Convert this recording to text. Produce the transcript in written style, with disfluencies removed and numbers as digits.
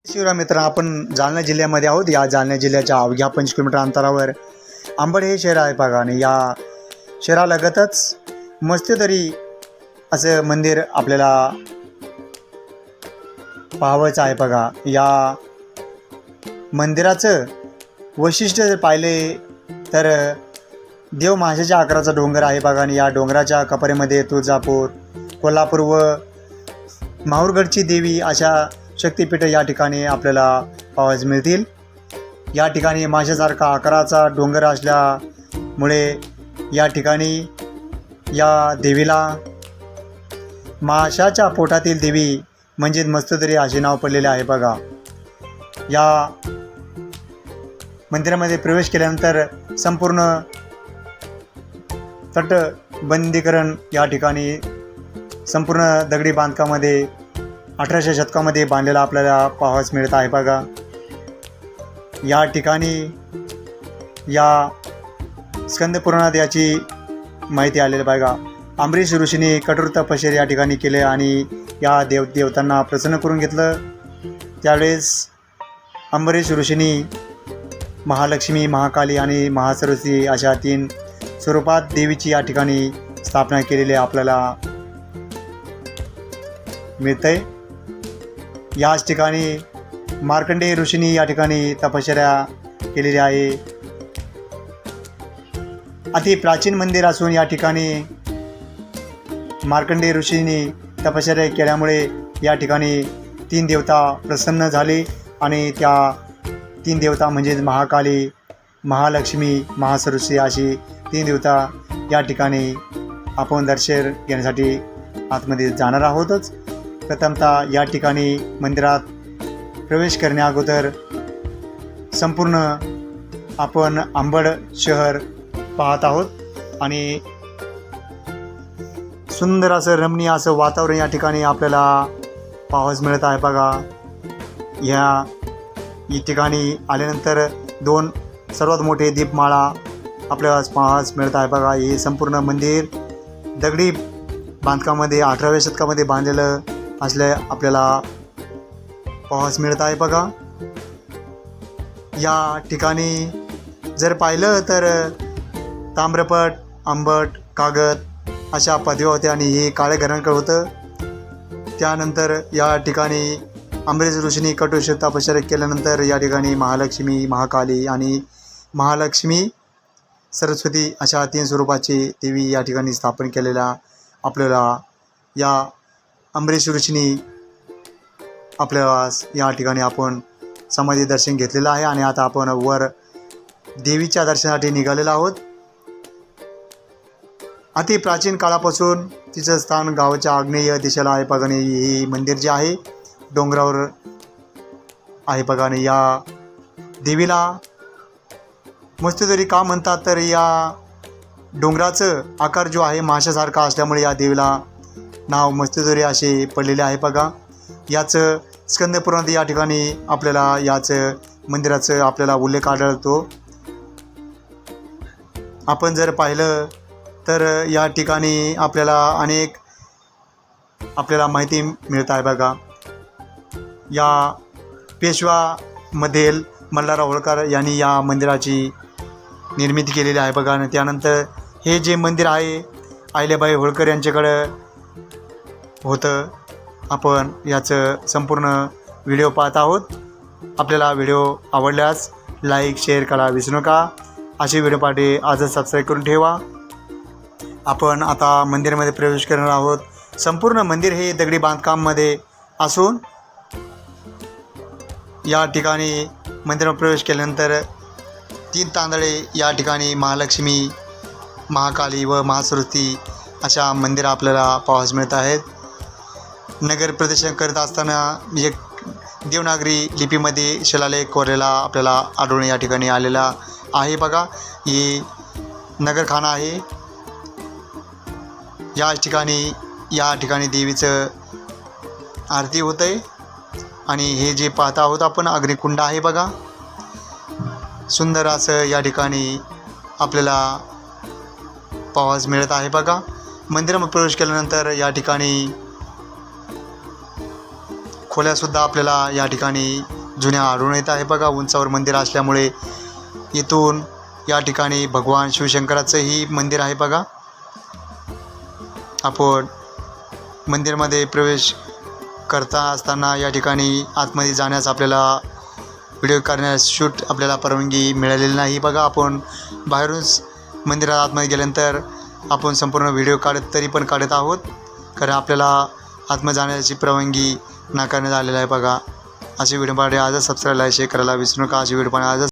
शिवराय मित्र, आपण जालना जिल्ह्यामध्ये आहोत. या जालना जिल्ह्याच्या अवघ्या 5 किलोमीटर अंतरावर अंबड हे शहर आहे बघा. आणि या शहरालगतच मस्तदरी असं मंदिर आपल्याला पाहावंच आहे बघा. या मंदिराचं वैशिष्ट्य जर पाहिले तर देव माशाच्या आकाराचा डोंगर आहे बघा. आणि या डोंगराच्या कपारीमध्ये तुळजापूर, कोल्हापूर व माहूरगडची देवी अशा शक्तिपीठ या ठिकाणी आपल्याला पाहावयास मिळतील. या ठिकाणी माशासारखा आकाराचा डोंगर असल्यामुळे या ठिकाणी या देवीला माशाच्या पोटातील देवी म्हणजे मस्तदरी असे नाव पडलेले आहे बघा. या मंदिरामध्ये प्रवेश केल्यानंतर संपूर्ण तटबंदीकरण या ठिकाणी संपूर्ण दगडी बांधकामामध्ये 1800 शतकामध्ये बांधलेला आपल्याला पाहावयास मिळत आहे बघा. या ठिकाणी या स्कंदपुराणात याची माहिती आलेली बघा. अंबरीश ऋषींनी कठोर तपश्चर्या या ठिकाणी केले आणि या देवतांना प्रसन्न करून घेतलं. त्यावेळेस अंबरीश ऋषींनी महालक्ष्मी, महाकाली आणि महासरस्वती अशा 3 स्वरूपात देवीची या ठिकाणी स्थापना केलेली आपल्याला मिळते. याच ठिकाणी मार्कंडेय ऋषींनी या ठिकाणी तपश्चर्या केलेली आहे. अति प्राचीन मंदिर असून या ठिकाणी मार्कंडेय ऋषींनी तपश्चर्या केल्यामुळे या ठिकाणी 3 देवता प्रसन्न झाले आणि त्या 3 देवता म्हणजे महाकाली, महालक्ष्मी, महासरस्वती अशी 3 देवता या ठिकाणी आपण दर्शन घेण्यासाठी आतमध्ये जाणार आहोतच. प्रथमतः या ठिकाणी मंदिरात प्रवेश करण्या अगोदर संपूर्ण आपण अंबड शहर पाहत आहोत आणि सुंदर असं रमणीय असं वातावरण या ठिकाणी आपल्याला पाहावयास मिळत आहे बघा. या ठिकाणी आल्यानंतर 2 सर्वात मोठे दीपमाळा आपल्याला पाहावयास मिळत आहे बघा. हे संपूर्ण मंदिर दगडी बांधकामामध्ये 18व्या शतकामध्ये बांधलेलं असले आपल्याला पाहावयास मिळत आहे बघा. या ठिकाणी जर पाहिलं तर ताम्रपट, आंबट, कागद अशा पदव्या होत्या आणि हे काळे घरांकडे होतं. त्यानंतर या ठिकाणी अंबरीश ऋषींनी कठोर तपश्चर्या केल्यानंतर या ठिकाणी महालक्ष्मी, महाकाली आणि महालक्ष्मी सरस्वती अशा 3 स्वरूपाची देवी या ठिकाणी स्थापन केलेल्या आपल्याला या अंबरीश ऋषींनी आपल्याला या ठिकाणी आपण समाधी दर्शन घेतलेलं आहे. आणि आता आपण वर देवीच्या दर्शनासाठी निघालेलो आहोत. अति प्राचीन काळापासून तिचं स्थान गावाच्या आग्नेय दिशेला आहे बघा. आणि हे मंदिर जे आहे डोंगरावर आहे बघा. आणि या देवीला मस्तदरी का म्हणतात तर या डोंगराचं आकार जो आहे माशासारखा असल्यामुळे या देवीला नाव मस्तदरी असे पडलेले आहे बघा. याचं स्कंदपुराणात या ठिकाणी आपल्याला याचं मंदिराचं आपल्याला उल्लेख आढळतो. आपण जर पाहिलं तर या ठिकाणी आपल्याला अनेक माहिती मिळत आहे बघा. या पेशवामधील मल्हारराव होळकर यांनी या मंदिराची निर्मिती केलेली आहे बघा. आणि त्यानंतर हे जे मंदिर आहे अहिल्याबाई होळकर यांच्याकडं होतं. आपण याचं संपूर्ण व्हिडिओ पाहत आहोत. आपल्याला व्हिडिओ आवडल्यास लाईक, शेअर करा विसरू नका. असे व्हिडिओपाठी आजच सबस्क्राईब करून ठेवा. आपण आता मंदिरामध्ये प्रवेश करणार आहोत. संपूर्ण मंदिर हे दगडी बांधकामामध्ये असून या ठिकाणी मंदिरात प्रवेश केल्यानंतर 3 तांदळे या ठिकाणी महालक्ष्मी, महाकाली व महासरस्वती अशा मंदिर आपल्याला पाहावयास मिळत आहेत. नगर प्रदक्षिणा करत असताना एक देवनागरी लिपीमध्ये शिलालेख कोरलेला आपल्याला आढळून या ठिकाणी आलेला आहे बघा. ही नगरखाना आहे. या ठिकाणी देवीचं आरती होत आहे. आणि हे जे पाहता आहोत आपण अग्निकुंड आहे बघा. सुंदर असं या ठिकाणी आपल्याला पाहावयास मिळत आहे बघा. मंदिरामध्ये प्रवेश केल्यानंतर या ठिकाणी खोल्यासुद्धा आपल्याला या ठिकाणी जुन्या आढळून येत आहे बघा. उंचावर मंदिर असल्यामुळे इथून या ठिकाणी भगवान शिवशंकराचंही मंदिर आहे बघा. आपण मंदिरमध्ये प्रवेश करता असताना या ठिकाणी आतमध्ये जाण्यास आपल्याला व्हिडिओ करण्यास शूट आपल्याला परवानगी मिळालेली नाही बघा. आपण बाहेरूनच मंदिरात आतमध्ये गेल्यानंतर आपण संपूर्ण व्हिडिओ काढत आहोत, कारण आपल्याला आतमध्ये जाण्याची परवानगी नाकारण्यात आलेली आहे बघा. असे व्हिडिओ पाहण्यासाठी आजच सबस्क्राईब लाईक शेअर करायला विसरू नका. असे व्हिडिओ पाहण्यासाठी आजच